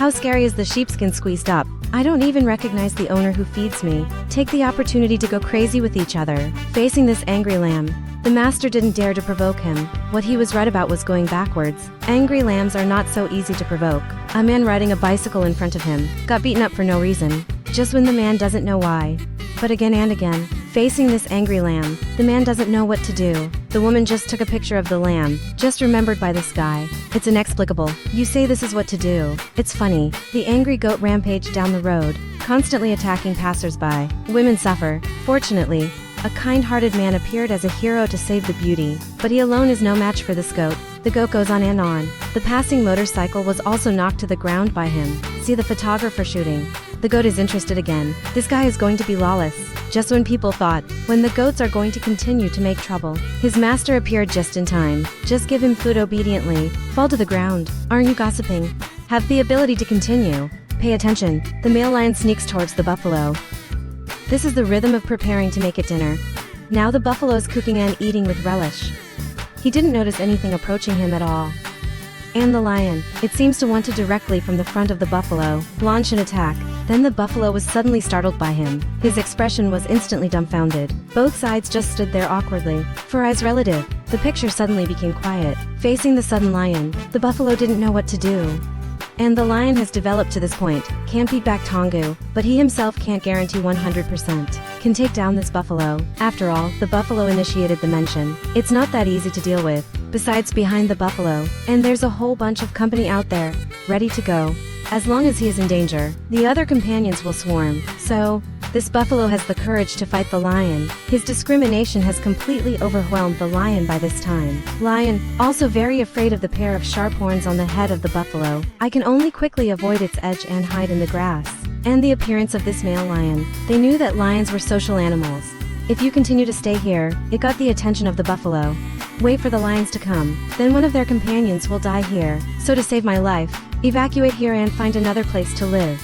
How scary is the sheepskin squeezed up? I don't even recognize the owner who feeds me. Take the opportunity to go crazy with each other. Facing this angry lamb, the master didn't dare to provoke him. What he was right about was going backwards. Angry lambs are not so easy to provoke. A man riding a bicycle in front of him got beaten up for no reason, just when the man doesn't know why. But again and again, facing this angry lamb, the man doesn't know what to do. The woman just took a picture of the lamb, just remembered by this guy. It's inexplicable. You say this is what to do. It's funny. The angry goat rampaged down the road, constantly attacking passersby. Women suffer. Fortunately, a kind-hearted man appeared as a hero to save the beauty, but he alone is no match for this goat. The goat goes on and on. The passing motorcycle was also knocked to the ground by him. See the photographer shooting. The goat is interested again. This guy is going to be lawless. Just when people thought, when the goats are going to continue to make trouble, his master appeared just in time. Just give him food obediently. Fall to the ground. Aren't you gossiping? Have the ability to continue. Pay attention. The male lion sneaks towards the buffalo. This is the rhythm of preparing to make it dinner. Now the buffalo is cooking and eating with relish. He didn't notice anything approaching him at all. And the lion, it seems to want to directly from the front of the buffalo, launch an attack. Then the buffalo was suddenly startled by him. His expression was instantly dumbfounded. Both sides just stood there awkwardly. For eyes relative, the picture suddenly became quiet. Facing the sudden lion, the buffalo didn't know what to do. And the lion has developed to this point, can't beat back Tongu, but he himself can't guarantee 100% can take down this buffalo. After all, the buffalo initiated the mention. It's not that easy to deal with. Besides, behind the buffalo, and there's a whole bunch of company out there, ready to go. As long as he is in danger, the other companions will swarm. So, this buffalo has the courage to fight the lion. His discrimination has completely overwhelmed the lion by this time. Lion, also very afraid of the pair of sharp horns on the head of the buffalo. I can only quickly avoid its edge and hide in the grass. And the appearance of this male lion. They knew that lions were social animals. If you continue to stay here, it got the attention of the buffalo. Wait for the lions to come, then one of their companions will die here. So to save my life, evacuate here and find another place to live.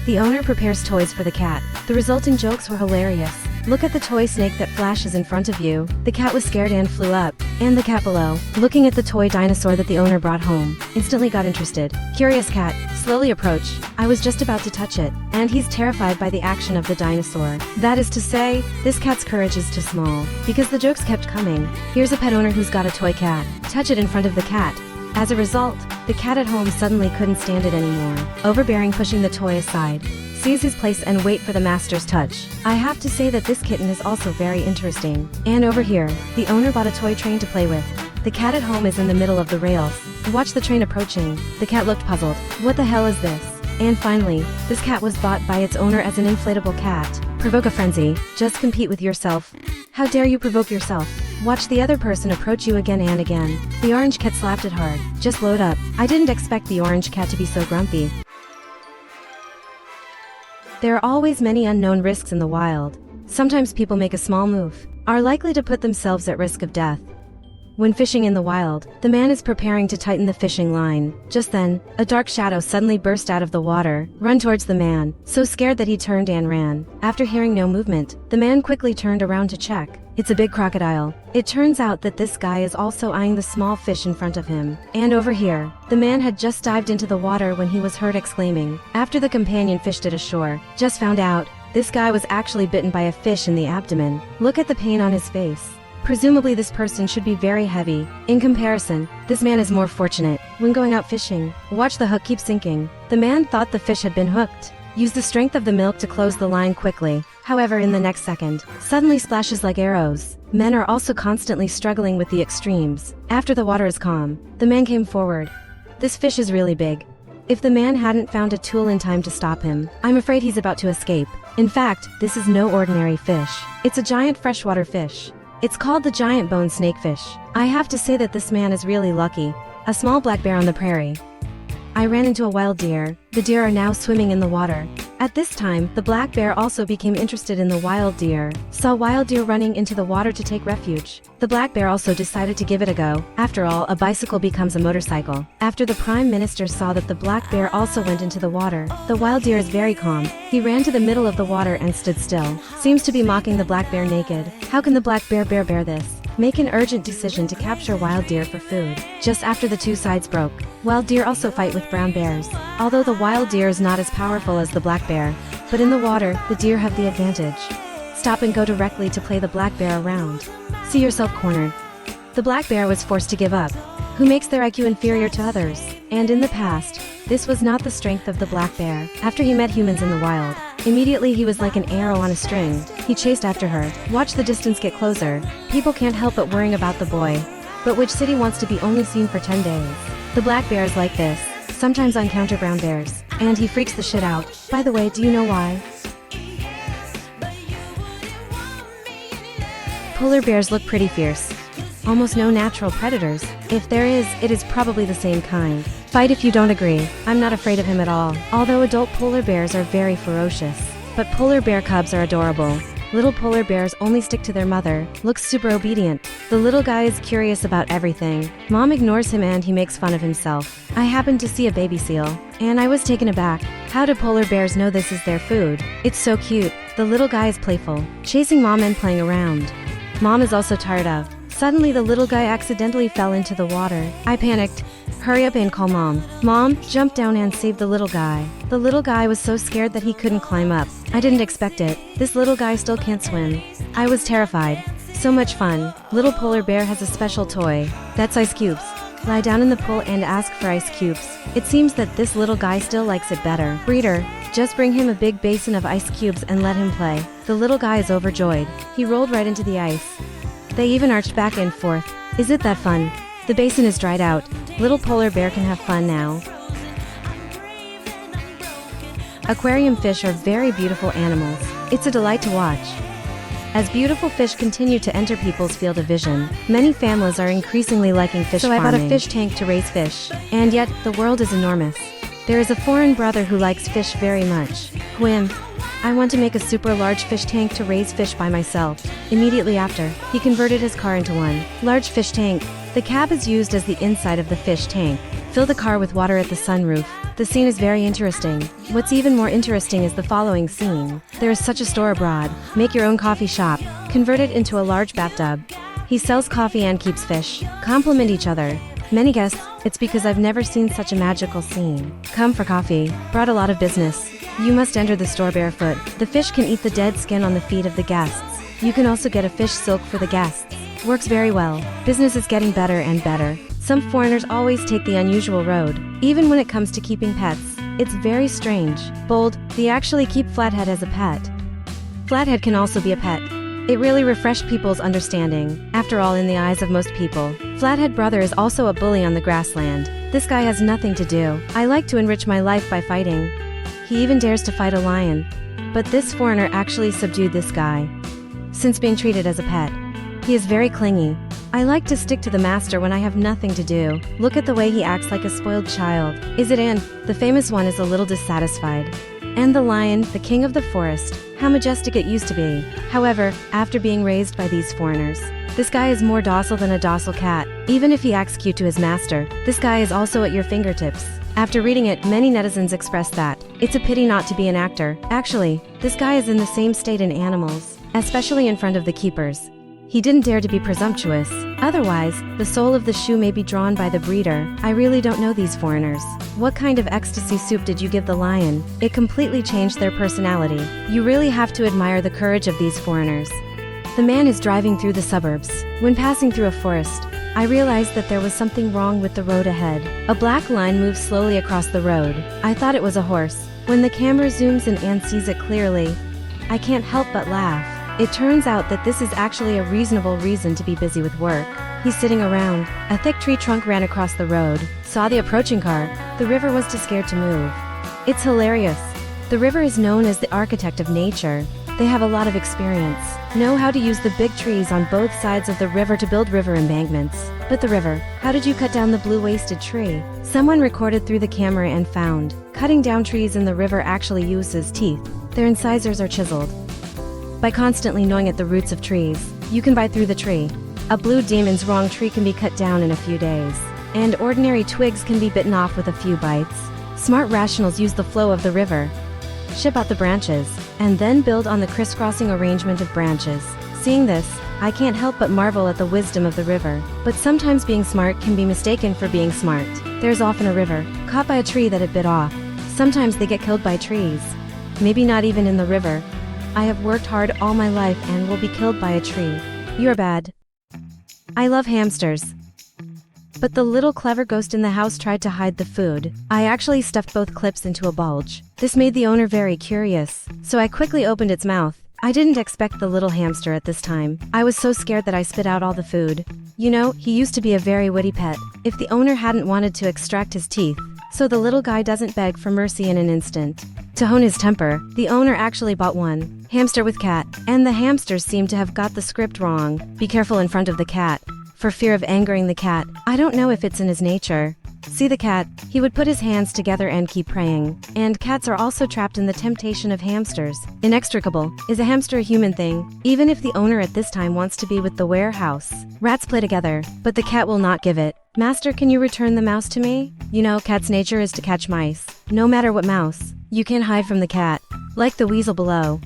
The owner prepares toys for the cat. The resulting jokes were hilarious. Look at the toy snake that flashes in front of you. The cat was scared and flew up. And the cat below, looking at the toy dinosaur that the owner brought home, instantly got interested. Curious cat, slowly approach. I was just about to touch it. And he's terrified by the action of the dinosaur. That is to say, this cat's courage is too small. Because the jokes kept coming. Here's a pet owner who's got a toy cat. Touch it in front of the cat. As a result, the cat at home suddenly couldn't stand it anymore. Overbearing, pushing the toy aside. Sees his place and wait for the master's touch. I have to say that this kitten is also very interesting. And over here, the owner bought a toy train to play with. The cat at home is in the middle of the rails. Watch the train approaching. The cat looked puzzled. What the hell is this? And finally, this cat was bought by its owner as an inflatable cat. Provoke a frenzy. Just compete with yourself. How dare you provoke yourself? Watch the other person approach you again and again. The orange cat slapped it hard. Just load up. I didn't expect the orange cat to be so grumpy. There are always many unknown risks in the wild. Sometimes people make a small move, are likely to put themselves at risk of death. When fishing in the wild, the man is preparing to tighten the fishing line. Just then, a dark shadow suddenly burst out of the water, run towards the man, so scared that he turned and ran. After hearing no movement, the man quickly turned around to check. It's a big crocodile. It turns out that this guy is also eyeing the small fish in front of him. And over here, the man had just dived into the water when he was heard exclaiming. After the companion fished it ashore, just found out, this guy was actually bitten by a fish in the abdomen. Look at the pain on his face. Presumably this person should be very heavy. In comparison, this man is more fortunate. When going out fishing, watch the hook keep sinking. The man thought the fish had been hooked. Use the strength of the milk to close the line quickly. However, in the next second, suddenly splashes like arrows. Men are also constantly struggling with the extremes. After the water is calm, the man came forward. This fish is really big. If the man hadn't found a tool in time to stop him, I'm afraid he's about to escape. In fact, this is no ordinary fish. It's a giant freshwater fish. It's called the giant bone snakefish. I have to say that this man is really lucky. A small black bear on the prairie. I ran into a wild deer. The deer are now swimming in the water. At this time, the black bear also became interested in the wild deer. Saw wild deer running into the water to take refuge. The black bear also decided to give it a go. After all, a bicycle becomes a motorcycle. After the prime minister saw that the black bear also went into the water, the wild deer is very calm. He ran to the middle of the water and stood still. Seems to be mocking the black bear naked. How can the black bear bear this? make an urgent decision to capture wild deer for food. Just after the two sides broke, wild deer also fight with brown bears. Although the wild deer is not as powerful as the black bear, but in the water, the deer have the advantage. Stop and go directly to play the black bear around. See yourself cornered. The black bear was forced to give up. Who makes their IQ inferior to others? And in the past, this was not the strength of the black bear. After he met humans in the wild, immediately he was like an arrow on a string. He chased after her. Watch the distance get closer. People can't help but worrying about the boy. But which city wants to be only seen for 10 days? The black bear is like this. Sometimes I encounter brown bears, and he freaks the shit out. By the way, do you know why? Polar bears look pretty fierce. Almost no natural predators. If there is, it is probably the same kind. Fight if you don't agree. I'm not afraid of him at all. Although adult polar bears are very ferocious. But polar bear cubs are adorable. Little polar bears only stick to their mother, looks super obedient. The little guy is curious about everything. Mom ignores him and he makes fun of himself. I happened to see a baby seal, and I was taken aback. How do polar bears know this is their food? It's so cute. The little guy is playful, chasing mom and playing around. Mom is also tired of. Suddenly the little guy accidentally fell into the water. I panicked. Hurry up and call mom. Mom jumped down and saved the little guy. The little guy was so scared that he couldn't climb up. I didn't expect it. This little guy still can't swim. I was terrified. So much fun. Little polar bear has a special toy. That's ice cubes. Lie down in the pool and ask for ice cubes. It seems that this little guy still likes it better. Breeder, just bring him a big basin of ice cubes and let him play. The little guy is overjoyed. He rolled right into the ice. They even arched back and forth. Is it that fun? The basin is dried out. Little polar bear can have fun now. Aquarium fish are very beautiful animals. It's a delight to watch. As beautiful fish continue to enter people's field of vision, many families are increasingly liking fish farming. So I bought a fish tank to raise fish. And yet, the world is enormous. There is a foreign brother who likes fish very much. Whim. I want to make a super large fish tank to raise fish by myself. Immediately after, he converted his car into one large fish tank. The cab is used as the inside of the fish tank. Fill the car with water at the sunroof. The scene is very interesting. What's even more interesting is the following scene. There is such a store abroad. Make your own coffee shop. Convert it into a large bathtub. He sells coffee and keeps fish. Complement each other. Many guess it's because I've never seen such a magical scene. Come for coffee. Brought a lot of business. You must enter the store barefoot. The fish can eat the dead skin on the feet of the guests. You can also get a fish silk for the guests. Works very well. Business is getting better and better. Some foreigners always take the unusual road, even when it comes to keeping pets. It's very strange. Bold, they actually keep Flathead as a pet. Flathead can also be a pet. It really refreshed people's understanding. After all, in the eyes of most people, Flathead brother is also a bully on the grassland. This guy has nothing to do. I like to enrich my life by fighting. He even dares to fight a lion. But this foreigner actually subdued this guy. Since being treated as a pet, he is very clingy. I like to stick to the master when I have nothing to do. Look at the way he acts like a spoiled child. Is it in? The famous one is a little dissatisfied. And the lion, the king of the forest, how majestic it used to be. However, after being raised by these foreigners, this guy is more docile than a docile cat. Even if he acts cute to his master, this guy is also at your fingertips. After reading it, many netizens expressed that it's a pity not to be an actor. Actually, this guy is in the same state in animals, especially in front of the keepers. He didn't dare to be presumptuous. Otherwise, the sole of the shoe may be drawn by the breeder. I really don't know these foreigners. What kind of ecstasy soup did you give the lion? It completely changed their personality. You really have to admire the courage of these foreigners. The man is driving through the suburbs. When passing through a forest, I realized that there was something wrong with the road ahead. A black line moves slowly across the road. I thought it was a horse. When the camera zooms in and sees it clearly, I can't help but laugh. It turns out that this is actually a reasonable reason to be busy with work. He's sitting around. A thick tree trunk ran across the road. Saw the approaching car. The river was too scared to move. It's hilarious. The river is known as the architect of nature. They have a lot of experience, know how to use the big trees on both sides of the river to build river embankments. But the river, how did you cut down the blue-waisted tree? Someone recorded through the camera and found, cutting down trees in the river actually uses teeth. Their incisors are chiseled. By constantly gnawing at the roots of trees, you can bite through the tree. A blue demon's wrong tree can be cut down in a few days, and ordinary twigs can be bitten off with a few bites. Smart rationals use the flow of the river, ship out the branches, and then build on the crisscrossing arrangement of branches. Seeing this, I can't help but marvel at the wisdom of the river. But sometimes being smart can be mistaken for being smart. There's often a river, caught by a tree that it bit off. Sometimes they get killed by trees. Maybe not even in the river. I have worked hard all my life and will be killed by a tree. You're bad. I love hamsters. But the little clever ghost in the house tried to hide the food. I actually stuffed both clips into a bulge. This made the owner very curious, so I quickly opened its mouth. I didn't expect the little hamster at this time. I was so scared that I spit out all the food. You know, he used to be a very witty pet. If the owner hadn't wanted to extract his teeth, so the little guy doesn't beg for mercy in an instant. To hone his temper, the owner actually bought one hamster with cat, and the hamsters seem to have got the script wrong. Be careful in front of the cat, for fear of angering the cat. I don't know if it's in his nature. See the cat? He would put his hands together and keep praying. And cats are also trapped in the temptation of hamsters. Inextricable. Is a hamster a human thing? Even if the owner at this time wants to be with the warehouse. Rats play together, but the cat will not give it. Master, can you return the mouse to me? You know, cat's nature is to catch mice. No matter what mouse. You can hide from the cat. Like the weasel below.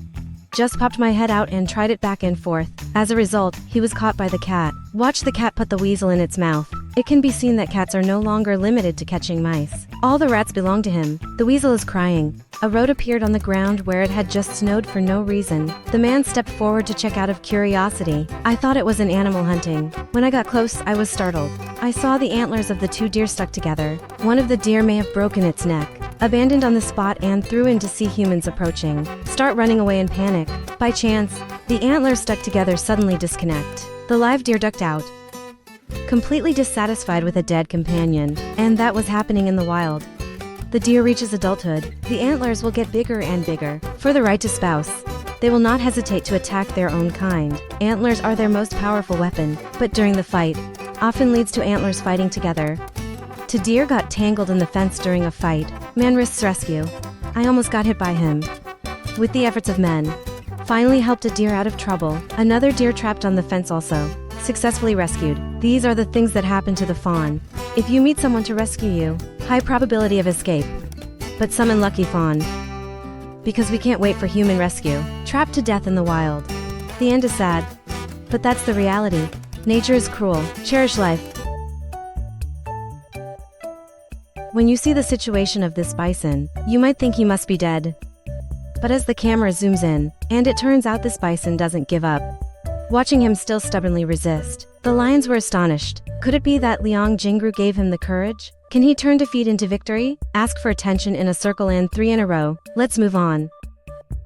Just popped my head out and tried it back and forth. As a result, he was caught by the cat. Watch the cat put the weasel in its mouth. It can be seen that cats are no longer limited to catching mice. All the rats belong to him. The weasel is crying. A road appeared on the ground where it had just snowed for no reason. The man stepped forward to check out of curiosity. I thought it was an animal hunting. When I got close, I was startled. I saw the antlers of the two deer stuck together. One of the deer may have broken its neck. Abandoned on the spot and threw in to see humans approaching. Start running away in panic. By chance, the antlers stuck together suddenly disconnect. The live deer ducked out, completely dissatisfied with a dead companion, and that was happening in the wild. The deer reaches adulthood. The antlers will get bigger and bigger. For the right to spouse, they will not hesitate to attack their own kind. Antlers are their most powerful weapon, but during the fight, often leads to antlers fighting together. The deer got tangled in the fence during a fight. Man risks rescue. I almost got hit by him. With the efforts of men, finally helped a deer out of trouble. Another deer trapped on the fence also, successfully rescued. These are the things that happen to the fawn. If you meet someone to rescue you, high probability of escape. But some unlucky fawn. Because we can't wait for human rescue. Trapped to death in the wild. The end is sad. But that's the reality. Nature is cruel. Cherish life. When you see the situation of this bison, you might think he must be dead. But as the camera zooms in, and it turns out this bison doesn't give up. Watching him still stubbornly resist, the lions were astonished. Could it be that Liang Jingru gave him the courage? Can he turn defeat into victory? Ask for attention in a circle and 3 in a row. Let's move on.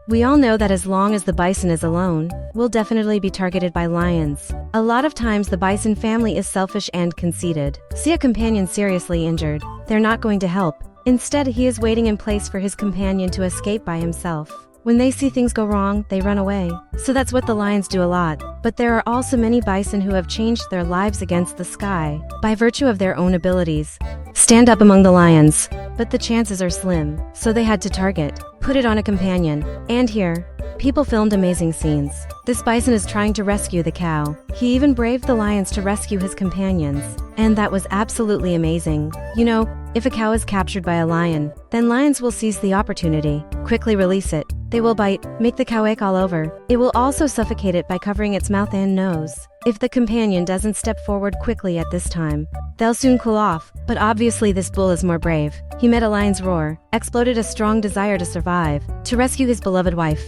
We all know that as long as the bison is alone, we'll definitely be targeted by lions. A lot of times the bison family is selfish and conceited. See a companion seriously injured. They're not going to help. Instead, he is waiting in place for his companion to escape by himself. When they see things go wrong, they run away. So that's what the lions do a lot. But there are also many bison who have changed their lives against the sky, by virtue of their own abilities. Stand up among the lions. But the chances are slim, so they had to target. Put it on a companion. And here, people filmed amazing scenes. This bison is trying to rescue the cow. He even braved the lions to rescue his companions. And that was absolutely amazing. You know, if a cow is captured by a lion, then lions will seize the opportunity, quickly release it. They will bite, make the cow ache all over. It will also suffocate it by covering its mouth and nose. If the companion doesn't step forward quickly at this time, they'll soon cool off. But obviously this bull is more brave. He met a lion's roar, exploded a strong desire to survive, to rescue his beloved wife.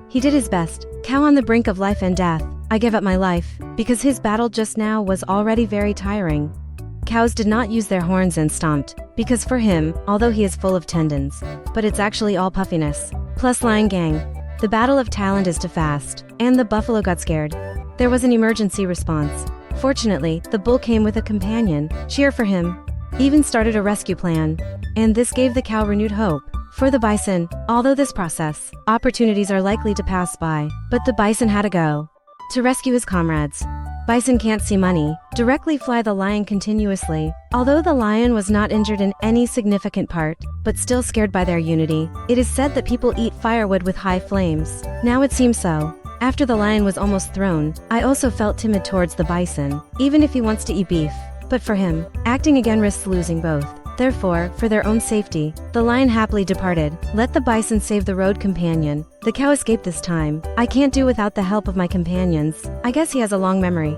He did his best. Cow on the brink of life and death. I give up my life, because his battle just now was already very tiring. Cows did not use their horns and stomped, because for him, although he is full of tendons, but it's actually all puffiness. Plus lion gang. The battle of talent is too fast, and the buffalo got scared. There was an emergency response. Fortunately, the bull came with a companion, cheer for him, even started a rescue plan. And this gave the cow renewed hope. For the bison, although this process, opportunities are likely to pass by, but the bison had to go. To rescue his comrades. Bison can't see money, directly fly the lion continuously, although the lion was not injured in any significant part, but still scared by their unity. It is said that people eat firewood with high flames. Now it seems so. After the lion was almost thrown, I also felt timid towards the bison, even if he wants to eat beef. But for him, acting again risks losing both. Therefore, for their own safety, the lion happily departed. Let the bison save the road companion. The cow escaped this time. I can't do without the help of my companions. I guess he has a long memory.